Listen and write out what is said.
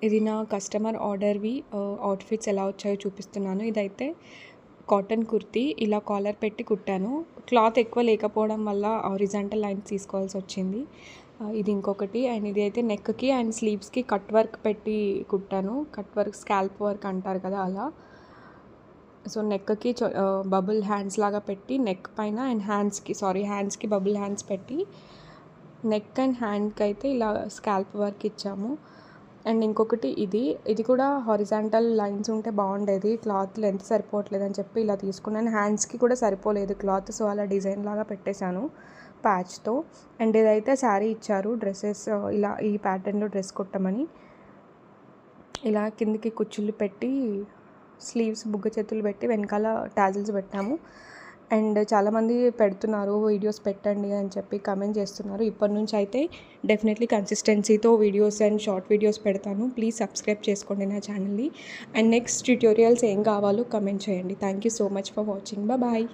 ఇది నా customer ఆర్డర్వి outfits ఎలా వచ్చాయో చూపిస్తున్నాను. ఇదైతే కాటన్ కుర్తీ ఇలా కాలర్ పెట్టి కుట్టాను. క్లాత్ ఎక్కువ లేకపోవడం వల్ల హారిజాంటల్ లైన్స్ తీసుకోవాల్సి వచ్చింది. ఇది ఇంకొకటి. అండ్ ఇది అయితే నెక్కి అండ్ స్లీవ్స్కి కట్ వర్క్ పెట్టి కుట్టాను. కట్ వర్క్ స్కాల్ప్ వర్క్ అంటారు కదా అలా. సో నెక్కి బబుల్ హ్యాండ్స్ లాగా పెట్టి నెక్ పైన అండ్ హ్యాండ్స్కి బబుల్ హ్యాండ్స్ పెట్టి నెక్ అండ్ హ్యాండ్కి అయితే ఇలా స్కాల్ప్ వర్క్ ఇచ్చాము. అండ్ ఇంకొకటి ఇది కూడా హారిజాంటల్ లైన్స్ ఉంటే బాగుండేది, క్లాత్ లెంత్ సరిపోవట్లేదు అని చెప్పి ఇలా తీసుకున్నాను. హ్యాండ్స్కి కూడా సరిపోలేదు క్లాత్, సో అలా డిజైన్ లాగా పెట్టేశాను ప్యాచ్తో. అండ్ ఇదైతే శారీ ఇచ్చారు, డ్రెస్సెస్ ఇలా ఈ ప్యాటర్న్లో డ్రెస్ కుట్టమని. ఇలా కిందికి కుచ్చుళ్ళు పెట్టి స్లీవ్స్ బుగ్గ చేతులు పెట్టి వెనకాల టాజిల్స్ పెట్టాము. అండ్ చాలామంది పెడుతున్నారు వీడియోస్ పెట్టండి అని చెప్పి కమెంట్ చేస్తున్నారు. ఇప్పటి నుంచి అయితే డెఫినెట్లీ కన్సిస్టెన్సీతో వీడియోస్ అండ్ షార్ట్ వీడియోస్ పెడతాను. ప్లీజ్ సబ్స్క్రైబ్ చేసుకోండి నా ఛానల్ని. అండ్ నెక్స్ట్ ట్యూటోరియల్స్ ఏం కావాలో కమెంట్ చేయండి. Thank you so much for watching. Bye.